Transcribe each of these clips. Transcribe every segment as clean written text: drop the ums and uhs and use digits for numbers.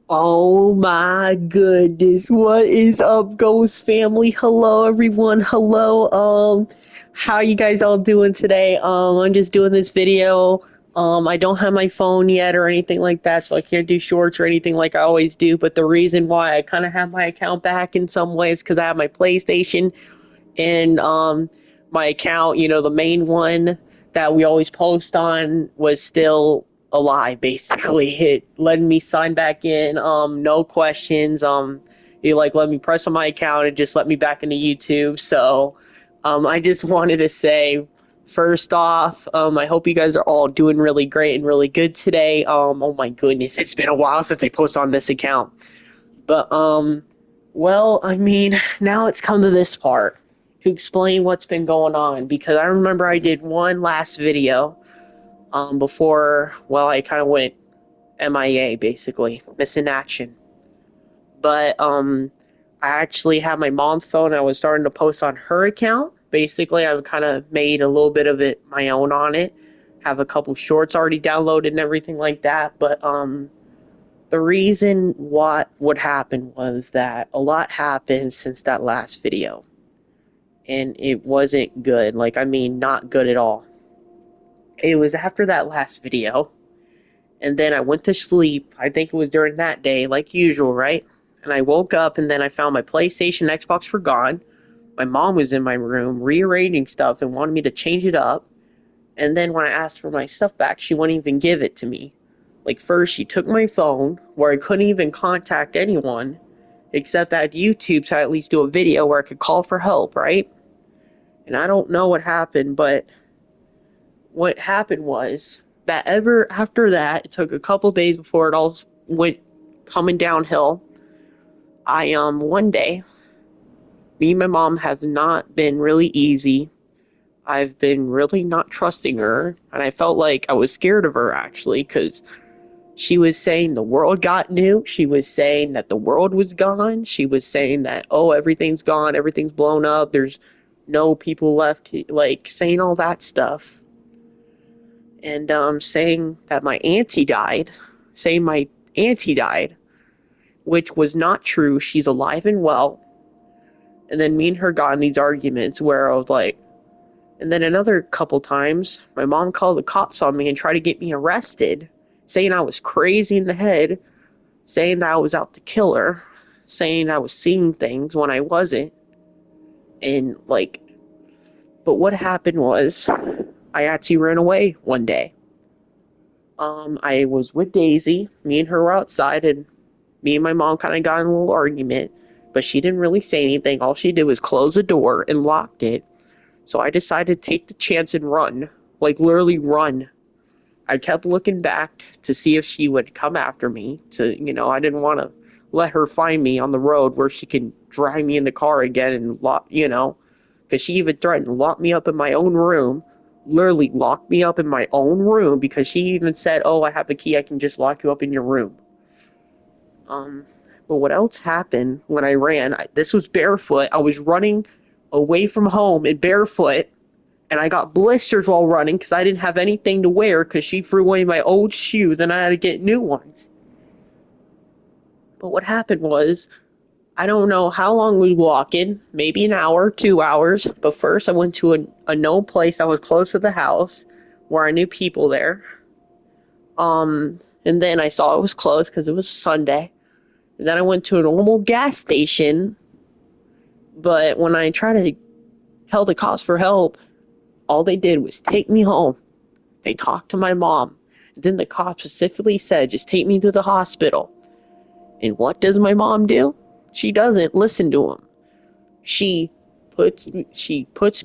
Oh my goodness. What is up, Ghost family? Hello everyone. Hello. How you guys all doing today? I'm just doing this video. I don't have my phone yet or anything like that, so I can't do shorts or anything like I always do. But the reason why I kind of have my account back in some ways because I have my PlayStation and my account, the main one that we always post on was still alive basically. It let me sign back in, no questions. It like let me press on my account and just let me back into YouTube. So I just wanted to say first off, I hope you guys are all doing really great and really good today. Oh my goodness, it's been a while since I posted on this account. But well, I mean, now it's come to this part to explain what's been going on because I remember I did one last video before, well, I kind of went MIA basically, missing action. But I actually had my mom's phone. I was starting to post on her account. Basically, I've kind of made a little bit of it my own on it. Have a couple shorts already downloaded and everything like that. But the reason what would happen was that a lot happened since that last video, and it wasn't good. Like, I mean, not good at all. It was after that last video, and then I went to sleep. I think it was during that day, like usual, right? And I woke up, and then I found my PlayStation, Xbox were gone. My mom was in my room rearranging stuff and wanted me to change it up. And then when I asked for my stuff back, she wouldn't even give it to me. Like, first, she took my phone, where I couldn't even contact anyone, except that YouTube to at least do a video where I could call for help, right? And I don't know what happened, but what happened was that ever after that, it took a couple days before it all went coming downhill. I one day, me and my mom have not been really easy. I've been really not trusting her, and I felt like I was scared of her actually, because she was saying the world got nuked. She was saying that the world was gone. She was saying that, oh, everything's gone, everything's blown up, there's no people left, like saying all that stuff. And saying that my auntie died, saying my auntie died, which was not true. She's alive and well. And then me and her got in these arguments where I was like, and then another couple times, my mom called the cops on me and tried to get me arrested, saying I was crazy in the head, saying that I was out to kill her, saying I was seeing things when I wasn't. And like, but what happened was I actually ran away one day. I was with Daisy. Me and her were outside, and me and my mom kind of got in a little argument, but she didn't really say anything. All she did was close the door and locked it. So I decided to take the chance and run, like literally run. I kept looking back to see if she would come after me. I didn't want to let her find me on the road where she could drag me in the car again and because she even threatened to lock me up in my own room, literally lock me up in my own room because she even said, "Oh, I have a key. I can just lock you up in your room." Um, but what else happened when I ran? This was barefoot. I was running away from home in barefoot, and I got blisters while running because I didn't have anything to wear because she threw away my old shoes and I had to get new ones. But what happened was, I don't know how long we were walking, maybe an hour, 2 hours. But first, I went to a known place that was close to the house where I knew people there. And then I saw it was closed because it was Sunday. And then I went to a normal gas station. But when I tried to tell the cops for help, all they did was take me home. They talked to my mom. Then the cop specifically said, just take me to the hospital. And what does my mom do? She doesn't listen to him. She puts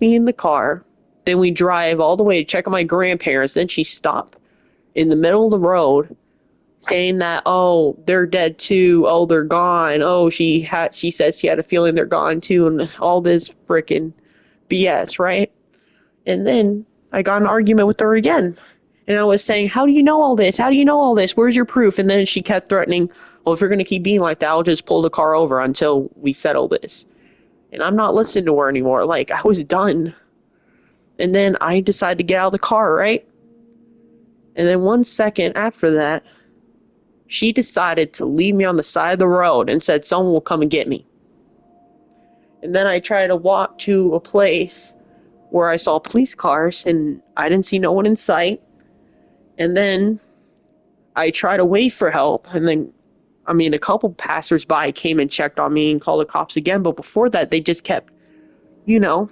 me in the car. Then we drive all the way to check on my grandparents. Then she stopped in the middle of the road saying that, oh, they're dead too. Oh, they're gone. Oh, she said she had a feeling they're gone too, and all this freaking BS, right? And then I got an argument with her again. And I was saying, how do you know all this? How do you know all this? Where's your proof? And then she kept threatening, well, if you're going to keep being like that, I'll just pull the car over until we settle this. And I'm not listening to her anymore. Like, I was done. And then I decided to get out of the car, right? And then 1 second after that, She decided to leave me on the side of the road and said someone will come and get me. And then I tried to walk to a place where I saw police cars and I didn't see no one in sight. And then I tried to wait for help. And then, a couple passersby came and checked on me and called the cops again. But before that, they just kept, you know,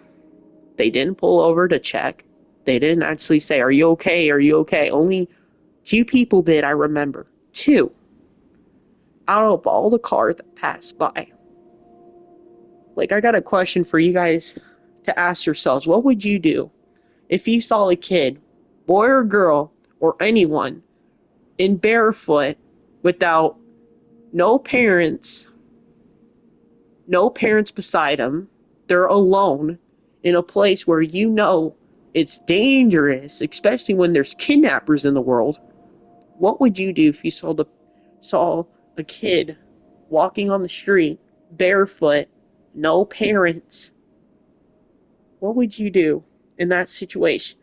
they didn't pull over to check. They didn't actually say, "Are you okay? Are you okay?" Only two people did, I remember. Two out of all the cars that passed by. Like, I got a question for you guys to ask yourselves. What would you do if you saw a kid, boy or girl, or anyone, in barefoot without no parents, no parents beside them? They're alone in a place where you know it's dangerous, especially when there's kidnappers in the world. What would you do if you saw a kid walking on the street barefoot, no parents? What would you do in that situation?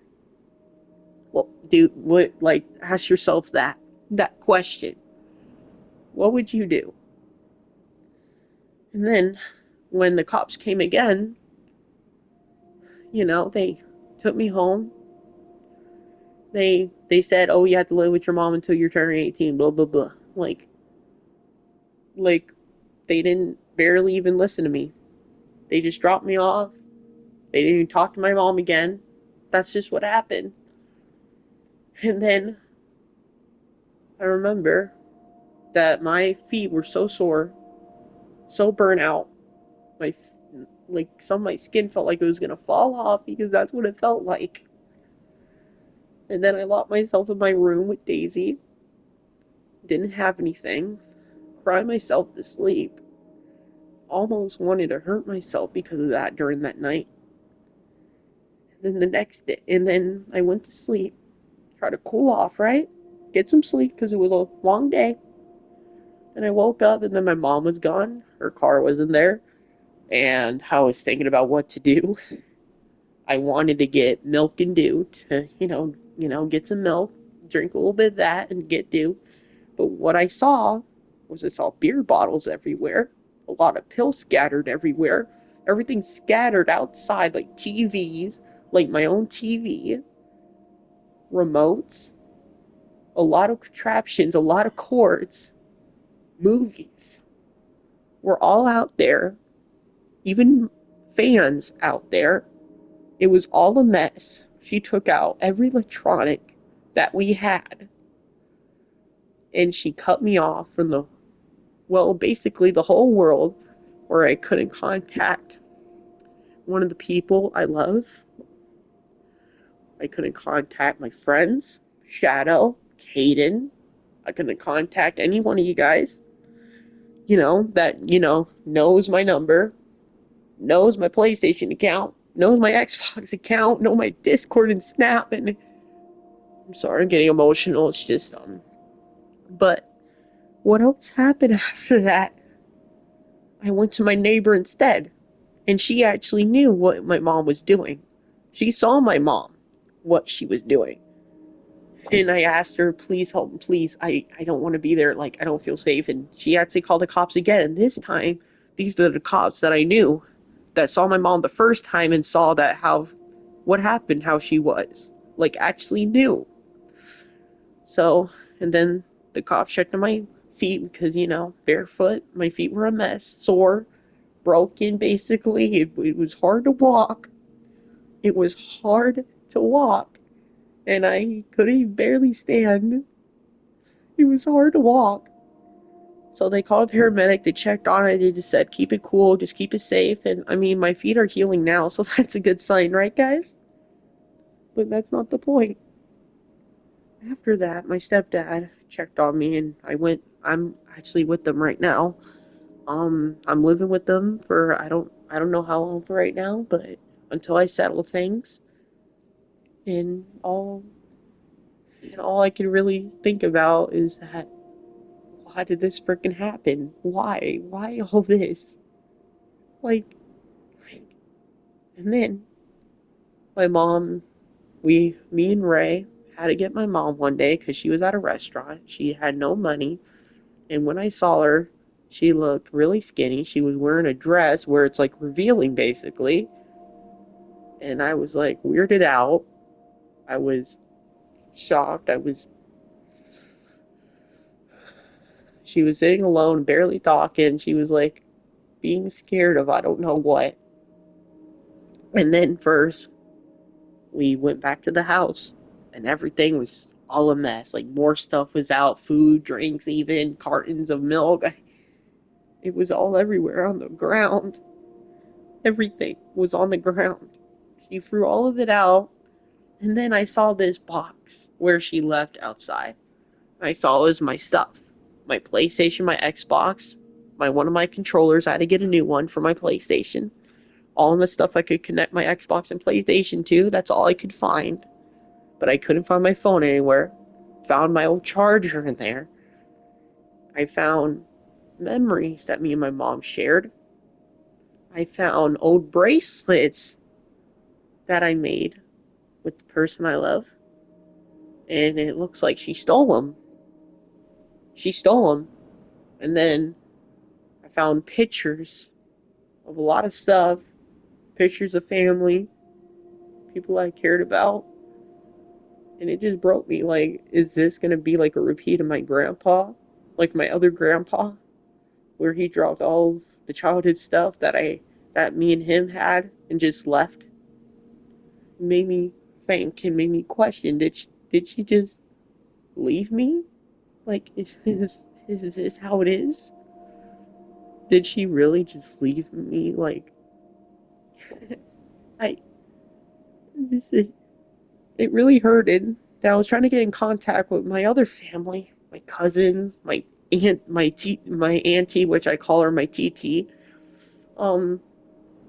Ask yourselves that question. What would you do? And then when the cops came again, they took me home. They said, "Oh, you have to live with your mom until you're turning 18, blah blah blah." Like they didn't barely even listen to me. They just dropped me off. They didn't even talk to my mom again. That's just what happened. And then I remember that my feet were so sore, so burnt out. My some of my skin felt like it was gonna fall off because that's what it felt like. And then I locked myself in my room with Daisy. Didn't have anything. Cried myself to sleep. Almost wanted to hurt myself because of that during that night. And then the next day, and then I went to sleep. Try to cool off, right? Get some sleep because it was a long day. And I woke up and then my mom was gone. Her car wasn't there. And I was thinking about what to do. I wanted to get milk and dew to, get some milk, drink a little bit of that and get dew. But what I saw beer bottles everywhere, a lot of pills scattered everywhere, everything scattered outside, like TVs, like my own TV, remotes, a lot of contraptions, a lot of cords, movies were all out there, even fans out there. It was all a mess. She took out every electronic that we had and she cut me off from basically the whole world where I couldn't contact one of the people I love. I couldn't contact my friends, Shadow, Caden. I couldn't contact any one of you guys, knows my number, knows my PlayStation account, knows my Xbox account, know my Discord and Snap, and I'm sorry, I'm getting emotional. It's just but what else happened after that? I went to my neighbor instead, and she actually knew what my mom was doing. She saw my mom, what she was doing. And I asked her, "Please help me, please. I don't want to be there. Like, I don't feel safe." And she actually called the cops again. And this time, these are the cops that I knew that saw my mom the first time and saw what happened, how she was. Like, actually knew. So, and then the cops checked on my feet because, barefoot. My feet were a mess, sore, broken, basically. It was hard to walk. It was hard to walk. And I couldn't barely stand. It was hard to walk. So they called a paramedic, they checked on it, they just said, "Keep it cool, just keep it safe." And my feet are healing now, so that's a good sign, right, guys? But that's not the point. After that, my stepdad checked on me and I'm actually with them right now. I'm living with them for I don't know how long for right now, but until I settle things. And all I can really think about is that why did this freaking happen? Why? Why all this? Like, and then my mom, me and Ray had to get my mom one day because she was at a restaurant. She had no money. And when I saw her, she looked really skinny. She was wearing a dress where it's like revealing basically. And I was like weirded out. I was shocked. She was sitting alone, barely talking. She was like being scared of I don't know what. And then first, we went back to the house and everything was all a mess. Like more stuff was out, food, drinks, even cartons of milk. It was all everywhere on the ground. Everything was on the ground. She threw all of it out. And then I saw this box where she left outside. I saw it was my stuff. My PlayStation, my Xbox, my one of my controllers. I had to get a new one for my PlayStation. All of the stuff I could connect my Xbox and PlayStation to. That's all I could find. But I couldn't find my phone anywhere. Found my old charger in there. I found memories that me and my mom shared. I found old bracelets that I made with the person I love. And it looks like she stole them. She stole them. And then I found pictures of a lot of stuff, pictures of family, people I cared about. And it just broke me. Like, is this going to be like a repeat of my grandpa? Like my other grandpa? Where he dropped all the childhood stuff that me and him had and just left. It made me think and made me question, did she just leave me? Like, is this how it is? Did she really just leave me? Like, I this it really hurted that I was trying to get in contact with my other family, my cousins, my auntie, which I call her my TT. Um,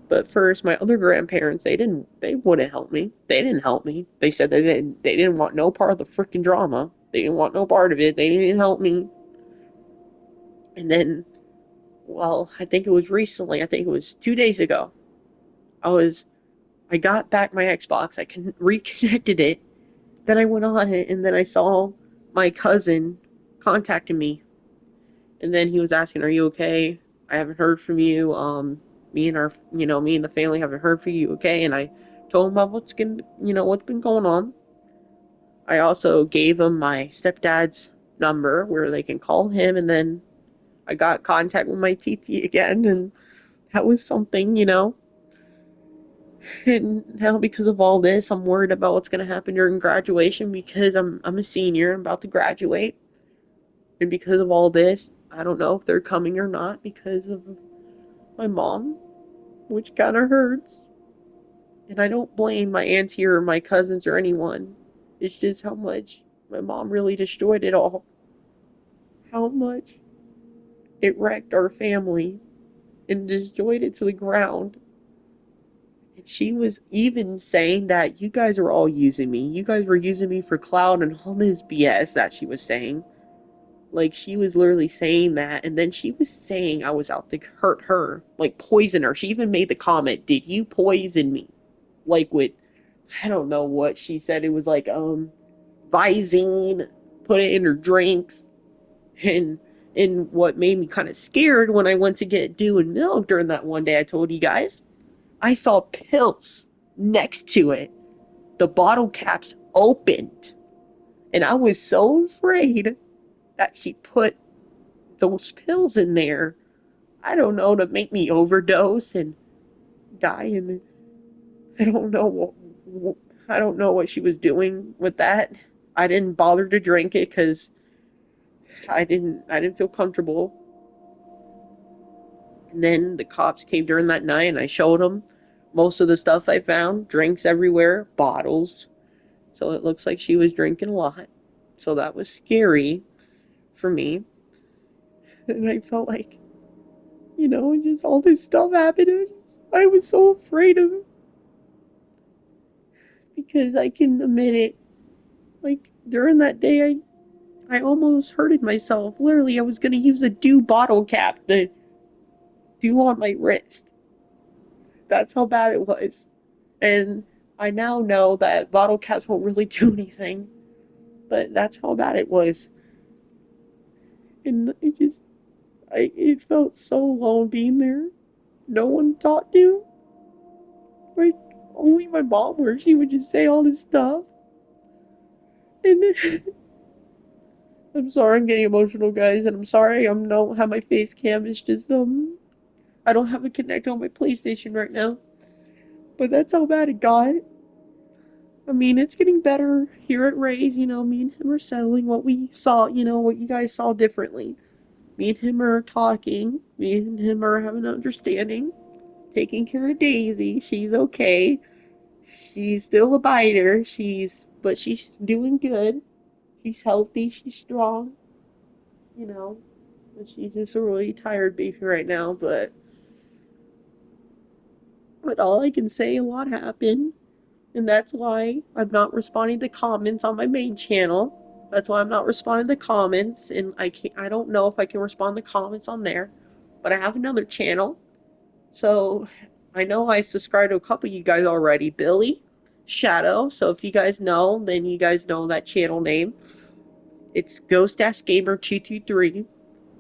but first, my other grandparents, they wouldn't help me. They didn't help me. They said they didn't want no part of the freaking drama. They didn't want no part of it. They didn't help me. And then, well, I think it was recently. I think it was 2 days ago. I was I got back my Xbox. Reconnected it. Then I went on it, and then I saw my cousin contacting me, and then he was asking, "Are you okay? I haven't heard from you. Me and the family haven't heard from you. Okay?" And I told him about what's been going on. I also gave him my stepdad's number where they can call him, and then I got contact with my TT again, and that was something. And now because of all this, I'm worried about what's going to happen during graduation because I'm a senior, I'm about to graduate. And because of all this, I don't know if they're coming or not because of my mom, which kind of hurts. And I don't blame my auntie or my cousins or anyone. It's just how much my mom really destroyed it all. How much it wrecked our family and destroyed it to the ground. And she was even saying that you guys are all using me. You guys were using me for clout and all this BS that she was saying. Like, she was literally saying that, and then she was saying I was out to hurt her, like poison her. She even made the comment, "Did you poison me?" Like with, I don't know what she said. It was like, Visine, put it in her drinks. And what made me kind of scared when I went to get dew and milk during that one day I told you guys, I saw pills next to it. The bottle caps opened. And I was so afraid that she put those pills in there. I don't know, to make me overdose and die. And I don't know I don't know what she was doing with that. I didn't bother to drink it because I didn't feel comfortable. And then the cops came during that night, and I showed them most of the stuff I found, drinks everywhere, bottles. So it looks like she was drinking a lot. So that was scary for me. And I felt like, just all this stuff happened. I was so afraid of it because I can admit it. Like during that day, I almost hurted myself. Literally, I was gonna use a dew bottle cap to dew on my wrist. That's how bad it was. And I now know that bottle caps won't really do anything, but that's how bad it was. And it felt so alone being there. No one to talk to. Like, only my mom, where she would just say all this stuff. And I'm sorry I'm getting emotional, guys, and I'm sorry I don't have my face cam. It's just, I don't have it connected on my PlayStation right now. But that's how bad it got. I mean, it's getting better here at Ray's. Me and him are settling what we saw, what you guys saw differently. Me and him are talking. Me and him are having an understanding. Taking care of Daisy. She's okay. She's still a biter. But she's doing good. She's healthy. She's strong. You know, and she's just a really tired baby right now. But all I can say, a lot happened. And that's why I'm not responding to comments on my main channel. That's why I'm not responding to comments, and I don't know if I can respond to comments on there. But I have another channel. So I know I subscribed to a couple of you guys already. Billy, Shadow. So if you guys know, then you guys know that channel name. It's Ghost Dash Gamer 223.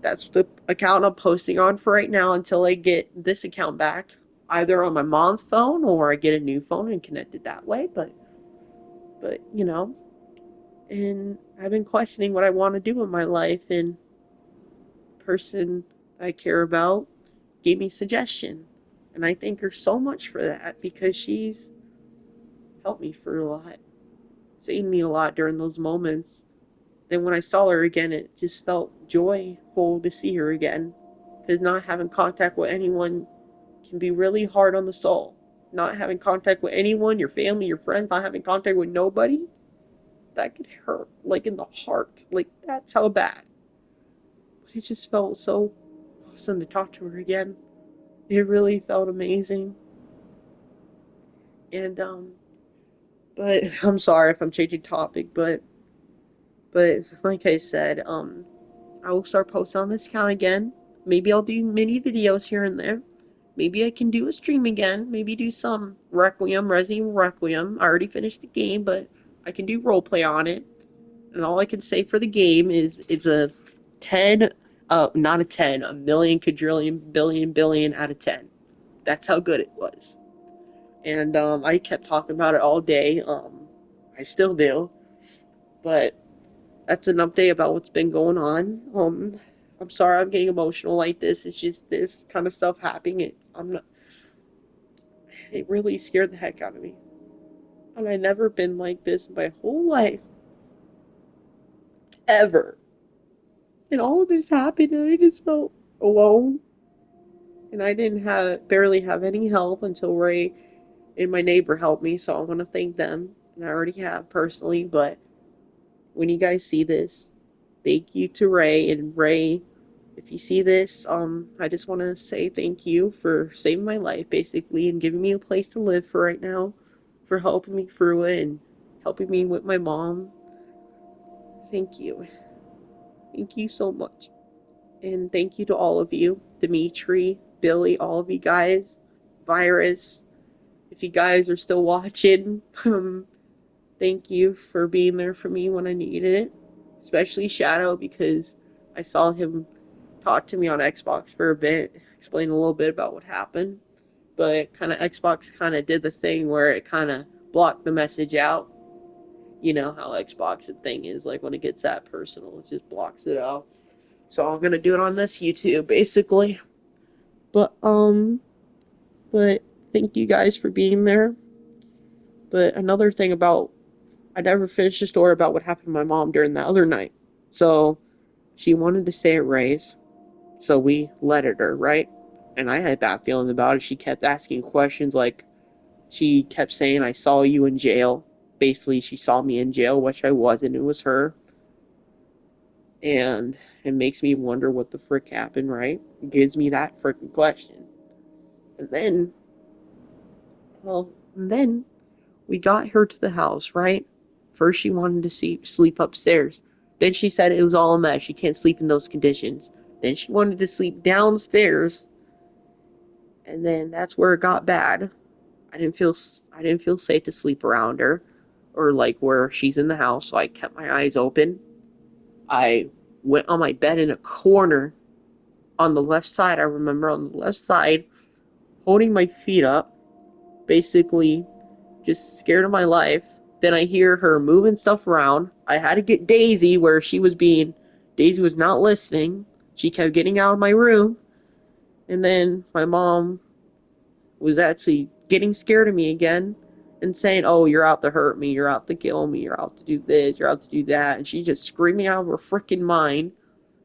That's the account I'm posting on for right now until I get this account back, either on my mom's phone or I get a new phone and connect it that way. But and I've been questioning what I want to do in my life, and the person I care about gave me suggestion, and I thank her so much for that because she's helped me for a lot, saved me a lot during those moments. Then when I saw her again, it just felt joyful to see her again, because not having contact with anyone can be really hard on the soul. Not having contact with anyone, your family, your friends, not having contact with nobody, that could hurt, like in the heart. Like, that's how bad. But it just felt so awesome to talk to her again. It really felt amazing. And, but I'm sorry if I'm changing topic, but like I said, I will start posting on this account again. Maybe I'll do mini videos here and there. Maybe I can do a stream again. Maybe do some Resident Evil Requiem. I already finished the game, but I can do roleplay on it. And all I can say for the game is it's a 10, not a 10, a million, quadrillion, billion, billion out of 10. That's how good it was. And I kept talking about it all day. I still do. But that's an update about what's been going on. I'm sorry I'm getting emotional like this. It's just this kind of stuff happening. It really scared the heck out of me. And I've never been like this in my whole life, ever. And all of this happened, and I just felt alone. And I didn't have barely have any help until Ray and my neighbor helped me. So I want to thank them, and I already have personally. But when you guys see this, thank you to Ray. And Ray, if you see this, I just want to say thank you for saving my life, basically, and giving me a place to live for right now, for helping me through it and helping me with my mom. Thank you. Thank you so much. And thank you to all of you, Dimitri, Billy, all of you guys, Virus. If you guys are still watching, thank you for being there for me when I needed it, especially Shadow, because I saw him talk to me on Xbox for a bit, explain a little bit about what happened. But kind of Xbox kind of did the thing where it kind of blocked the message out. You know how Xbox thing is, like when it gets that personal, it just blocks it out. So I'm gonna do it on this YouTube, basically. But but thank you guys for being there. But another thing about I never finished the story about what happened to my mom during that other night. So she wanted to stay at Ray's, so we let her, right? And I had bad feelings about it. She kept asking questions like she kept saying, I saw you in jail. Basically, she saw me in jail, which I wasn't. It was her. And it makes me wonder what the frick happened, right? It gives me that frickin' question. And then, and then we got her to the house, right? First, she wanted to sleep upstairs. Then she said it was all a mess. She can't sleep in those conditions. Then she wanted to sleep downstairs, and then that's where it got bad. I didn't feel safe to sleep around her or like where she's in the house, so I kept my eyes open. I went on my bed in a corner on the left side. I remember on the left side, holding my feet up, basically just scared of my life. Then I hear her moving stuff around. I had to get Daisy where Daisy was not listening. She kept getting out of my room. And then my mom was actually getting scared of me again and saying, "Oh, you're out to hurt me, you're out to kill me, you're out to do this, you're out to do that." And she's just screaming out of her freaking mind.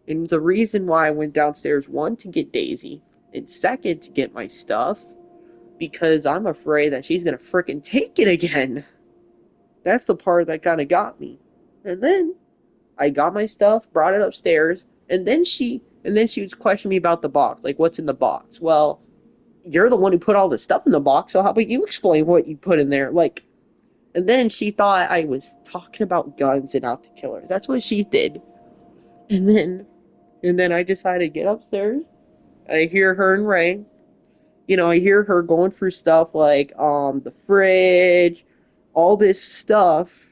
And the reason why I went downstairs, one, to get Daisy, and second, to get my stuff, because I'm afraid that she's gonna freaking take it again. That's the part that kind of got me. And then I got my stuff, brought it upstairs, and then she was questioning me about the box, like what's in the box. Well, you're the one who put all the stuff in the box, so how about you explain what you put in there? Like, and then she thought I was talking about guns and out to kill her. That's what she did. And then I decided to get upstairs. I hear her and Ray. I hear her going through stuff like the fridge, all this stuff,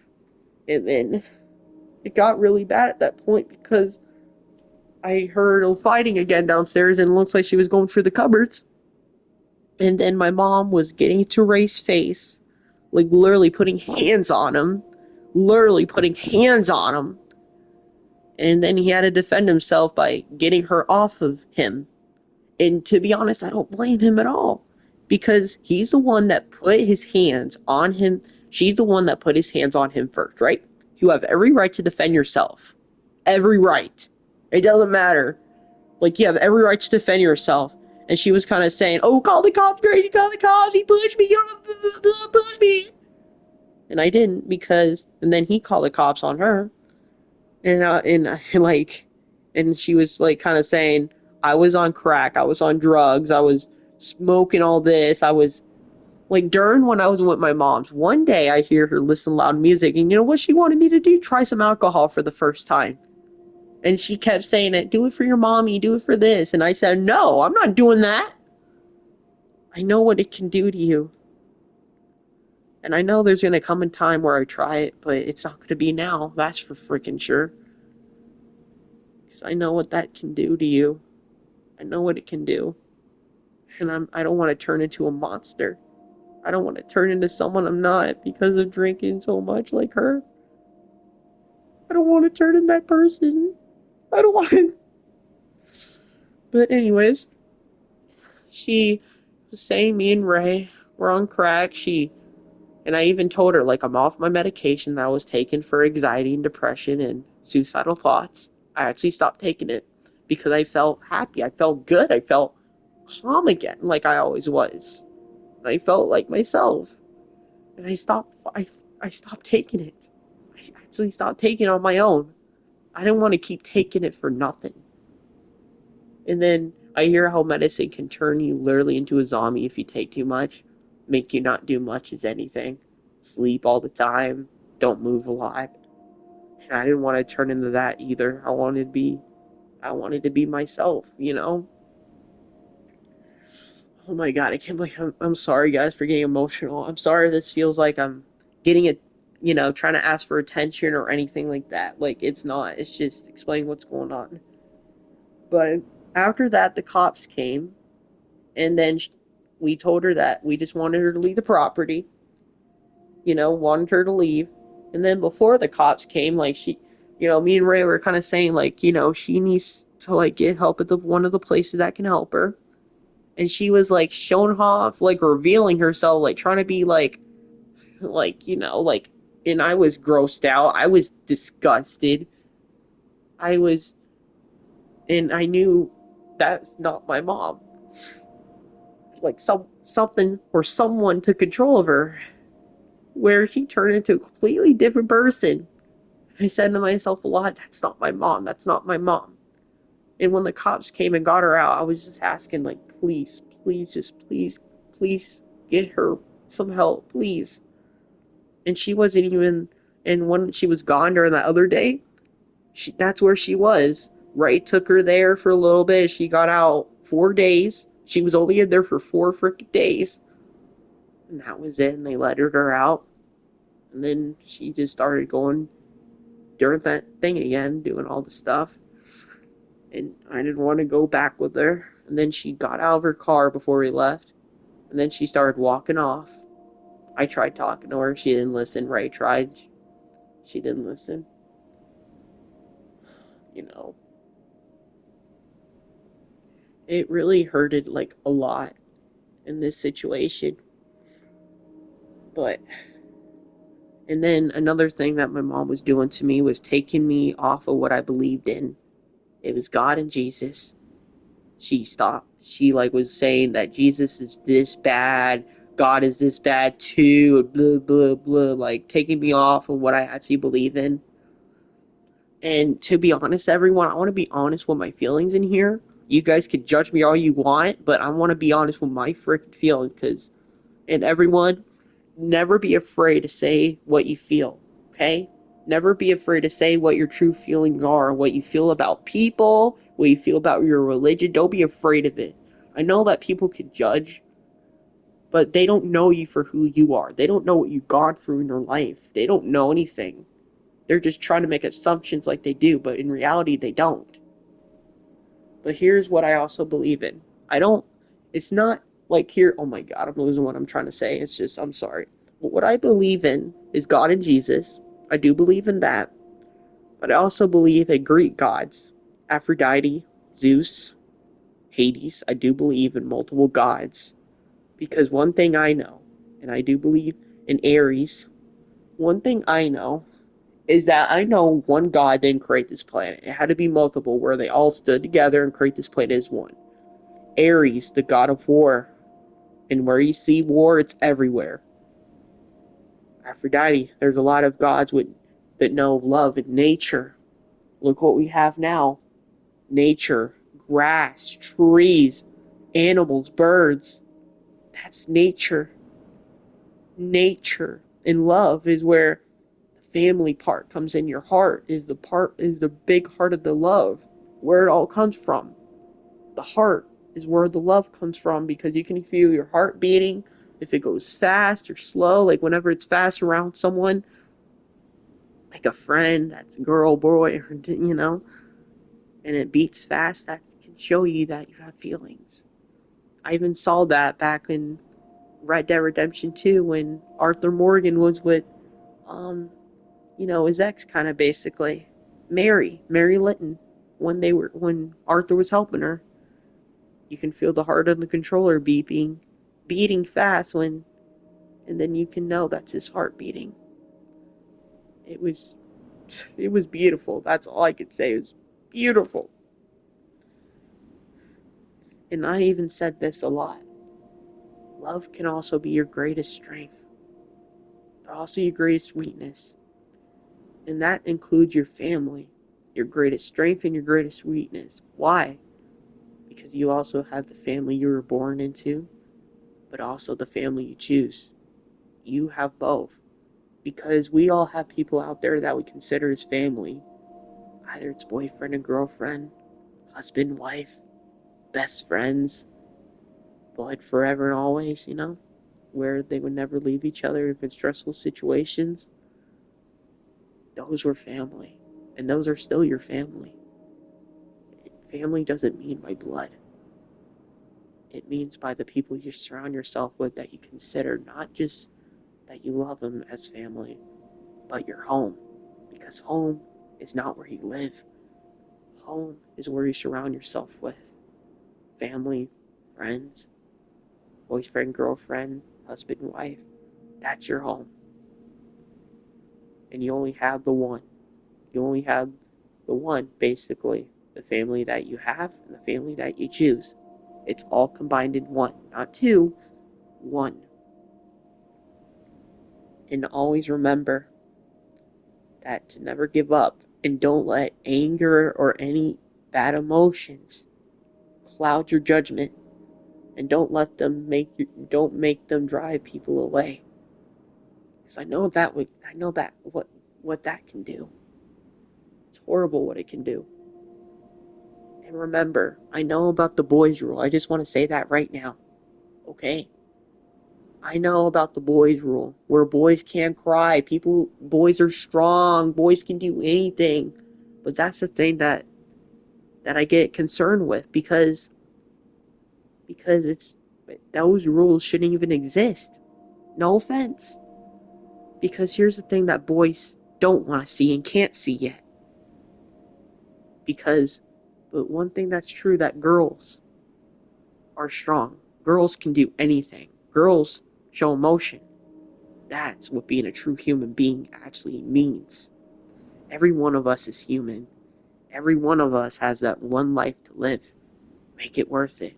and then it got really bad at that point because I heard her fighting again downstairs, and it looks like she was going through the cupboards. And then my mom was getting to Ray's face, like literally putting hands on him, literally putting hands on him. And then he had to defend himself by getting her off of him. And to be honest, I don't blame him at all because he's the one that put his hands on him. She's the one that put his hands on him first, right? You have every right to defend yourself. Every right. It doesn't matter. Like, you have every right to defend yourself. And she was kind of saying, "Oh, call the cops, Gracie, call the cops. He pushed me. He pushed me." And I didn't and then he called the cops on her. And she was like kind of saying, "I was on crack. I was on drugs. I was smoking all this. I was like," during when I was with my mom's, one day I hear her listen to loud music. And you know what she wanted me to do? Try some alcohol for the first time. And she kept saying it, "Do it for your mommy, do it for this." And I said, "No, I'm not doing that. I know what it can do to you. And I know there's going to come a time where I try it, but it's not going to be now. That's for freaking sure. Because I know what that can do to you. I know what it can do. And I don't want to turn into a monster. I don't want to turn into someone I'm not because of drinking so much like her. I don't want to turn into that person. I don't want to." But anyways, she was saying me and Ray were on crack. And I even told her, like, I'm off my medication that I was taking for anxiety and depression and suicidal thoughts. I actually stopped taking it because I felt happy. I felt good. I felt calm again, like I always was. I felt like myself. And I stopped taking it. I actually stopped taking it on my own. I didn't want to keep taking it for nothing. And then I hear how medicine can turn you literally into a zombie if you take too much, make you not do much as anything, sleep all the time, don't move a lot. And I didn't want to turn into that either. I wanted to be myself, you know? Oh my god, I can't believe I'm sorry guys for getting emotional. I'm sorry this feels like I'm getting it, trying to ask for attention or anything like that. Like, it's not. It's just explaining what's going on. But after that, the cops came. And then we told her that we just wanted her to leave the property, wanted her to leave. And then before the cops came, like me and Ray were kind of saying, like, she needs to like get help at one of the places that can help her. And she was like showing off, like revealing herself, like trying to be like, and I was grossed out. I was disgusted. I was, and I knew that's not my mom. Like something or someone took control of her where she turned into a completely different person. I said to myself a lot, "That's not my mom. That's not my mom." And when the cops came and got her out, I was just asking, like, please, please, just please, please get her some help, please. And she wasn't even, and when she was gone during that other day, that's where she was. Ray took her there for a little bit. She got out 4 days. She was only in there for 4 freaking days. And that was it. And they let her out. And then she just started going during that thing again, doing all the stuff. And I didn't want to go back with her. And then she got out of her car before we left. And then she started walking off. I tried talking to her. She didn't listen. Ray tried. She didn't listen. You know, it really hurted like a lot in this situation. But, and then another thing that my mom was doing to me was taking me off of what I believed in. It was God and Jesus. She stopped. She like was saying that Jesus is this bad, God is this bad too, blah blah blah, like taking me off of what I actually believe in. And to be honest, everyone, I want to be honest with my feelings in here. You guys can judge me all you want, but I want to be honest with my freaking feelings, because, and everyone, never be afraid to say what you feel, okay? Never be afraid to say what your true feelings are, what you feel about people, what you feel about your religion. Don't be afraid of it. I know that people can judge, but they don't know you for who you are. They don't know what you've gone through in your life. They don't know anything. They're just trying to make assumptions like they do, but in reality, they don't. But here's what I also believe in. I don't, it's not like here, oh my God, I'm losing what I'm trying to say. It's just, I'm sorry. But what I believe in is God and Jesus. I do believe in that. But I also believe in Greek gods, Aphrodite, Zeus, Hades. I do believe in multiple gods. Because one thing I know, and I do believe in Ares, one thing I know is that I know one god didn't create this planet. It had to be multiple, where they all stood together and create this planet as one. Ares, the god of war. And where you see war, it's everywhere. Aphrodite, there's a lot of gods that know love and nature. Look what we have now. Nature, grass, trees, animals, birds. That's nature. Nature. And love is where the family part comes in. Your heart is the big heart of the love. Where it all comes from. The heart is where the love comes from, because you can feel your heart beating if it goes fast or slow. Like whenever it's fast around someone, like a friend, that's a girl, boy, or and it beats fast, that can show you that you have feelings. I even saw that back in Red Dead Redemption 2 when Arthur Morgan was with, um, his ex, kind of basically, Mary Litton, when Arthur was helping her. You can feel the heart of the controller beating fast and then you can know that's his heart beating. It was, it was beautiful. That's all I could say. It was beautiful. And I even said this a lot. Love can also be your greatest strength, but also your greatest weakness. And that includes your family, your greatest strength and your greatest weakness. Why? Because you also have the family you were born into, but also the family you choose. You have both. Because we all have people out there that we consider as family. Either it's boyfriend and girlfriend, husband, wife, best friends, blood forever and always, where they would never leave each other in stressful situations. Those were family. And those are still your family. Family doesn't mean by blood. It means by the people you surround yourself with, that you consider, not just that you love them as family, but your home. Because home is not where you live. Home is where you surround yourself with family, friends, boyfriend, girlfriend, husband, wife. That's your home. And you only have the one. You only have the one, basically. The family that you have and the family that you choose. It's all combined in one. Not two, one. And always remember that to never give up, and don't let anger or any bad emotions cloud your judgment, and don't make them drive people away, because I know that what that can do. It's horrible what it can do. And remember, I know about the boys rule. I just want to say that right now. Okay? I know about the boys rule, where boys can't cry. Boys are strong. Boys can do anything. But that's the thing that that I get concerned with because it's those rules shouldn't even exist. No offense. Because here's the thing that boys don't want to see and can't see yet. But one thing that's true, that girls are strong. Girls can do anything. Girls show emotion. That's what being a true human being actually means. Every one of us is human. Every one of us has that one life to live. Make it worth it.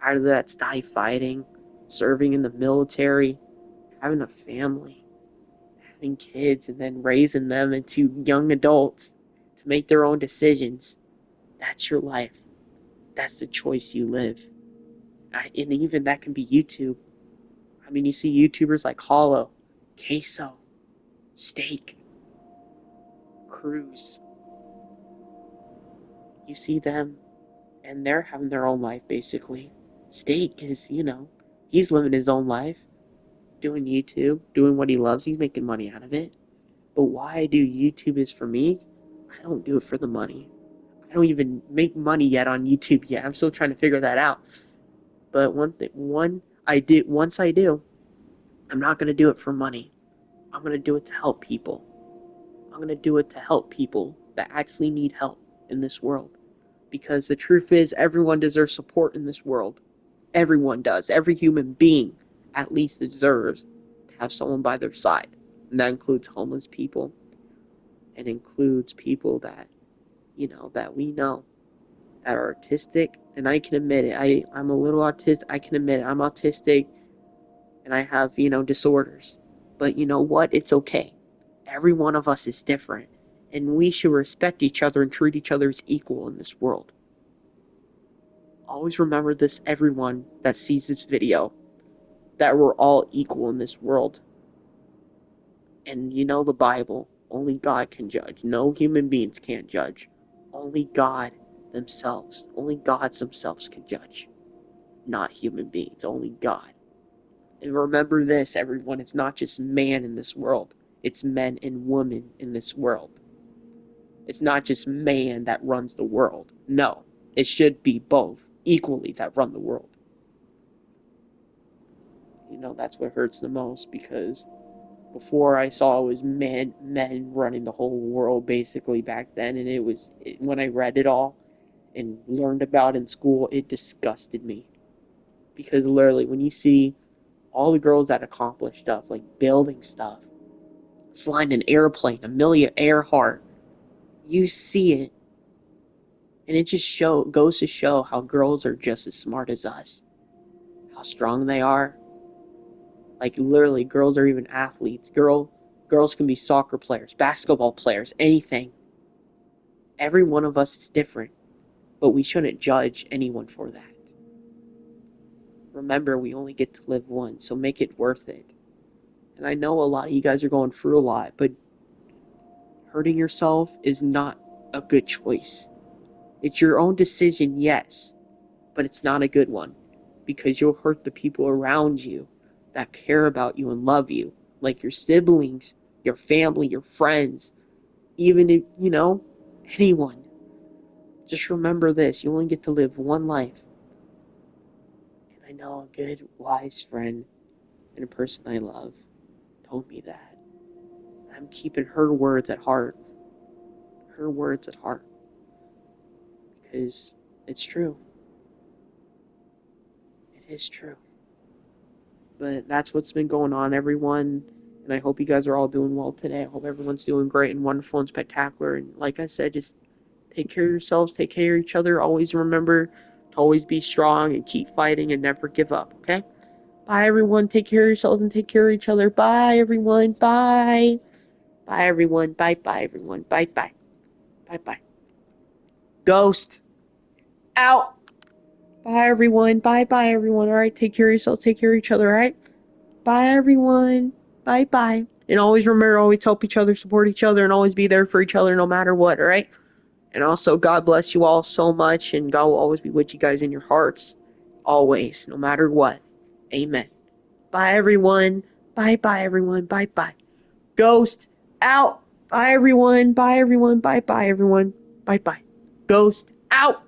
Either that's die fighting, serving in the military, having a family, having kids, and then raising them into young adults to make their own decisions. That's your life. That's the choice you live. And even that can be YouTube. I mean, you see YouTubers like Hollow, Queso, Steak, Cruz. You see them, and they're having their own life, basically. Steak is, he's living his own life, doing YouTube, doing what he loves. He's making money out of it. But why I do YouTube is for me. I don't do it for the money. I don't even make money yet on YouTube yet. I'm still trying to figure that out. But once I do, I'm not going to do it for money. I'm going to do it to help people. I'm going to do it to help people that actually need help in this world. Because the truth is, everyone deserves support in this world. Everyone does. Every human being at least deserves to have someone by their side. And that includes homeless people. And includes people that, that we know that are autistic. And I can admit it. I'm a little autistic. I can admit it. I'm autistic and I have, disorders. But you know what? It's okay. Every one of us is different. And we should respect each other and treat each other as equal in this world. Always remember this, everyone that sees this video, that we're all equal in this world. And you know the Bible, only God can judge. No human beings can't judge. Only God themselves, only gods themselves can judge. Not human beings, only God. And remember this, everyone, it's not just man in this world. It's men and women in this world. It's not just man that runs the world. No, it should be both equally that run the world. That's what hurts the most, because before I saw it was men running the whole world basically back then, and when I read it all and learned about it in school, it disgusted me. Because literally, when you see all the girls that accomplish stuff, like building stuff, flying an airplane, Amelia Earhart, you see it, and it just goes to show how girls are just as smart as us, how strong they are. Like literally, girls are even athletes. Girls can be soccer players, basketball players, anything. Every one of us is different, but we shouldn't judge anyone for that. Remember, we only get to live once, so make it worth it. And I know a lot of you guys are going through a lot, but hurting yourself is not a good choice. It's your own decision, yes, but it's not a good one, because you'll hurt the people around you that care about you and love you, like your siblings, your family, your friends, even if, anyone. Just remember this, you only get to live one life. And I know a good, wise friend and a person I love told me that. I'm keeping her words at heart. Her words at heart. Because it's true. It is true. But that's what's been going on, everyone. And I hope you guys are all doing well today. I hope everyone's doing great and wonderful and spectacular. And like I said, just take care of yourselves, take care of each other. Always remember to always be strong and keep fighting and never give up, okay? Bye, everyone. Take care of yourselves and take care of each other. Bye, everyone. Bye. Bye, everyone. Bye, bye, everyone. Bye, bye. Bye, bye. Ghost. Out. Bye, everyone. Bye, bye, everyone. All right. Take care of yourselves. Take care of each other. All right. Bye, everyone. Bye, bye. And always remember, always help each other, support each other, and always be there for each other no matter what. All right. And also, God bless you all so much, and God will always be with you guys in your hearts. Always, no matter what. Amen. Bye, everyone. Bye, bye, everyone. Bye, bye. Ghost out. Bye, everyone. Bye, everyone. Bye, bye, everyone. Bye, bye. Ghost Out.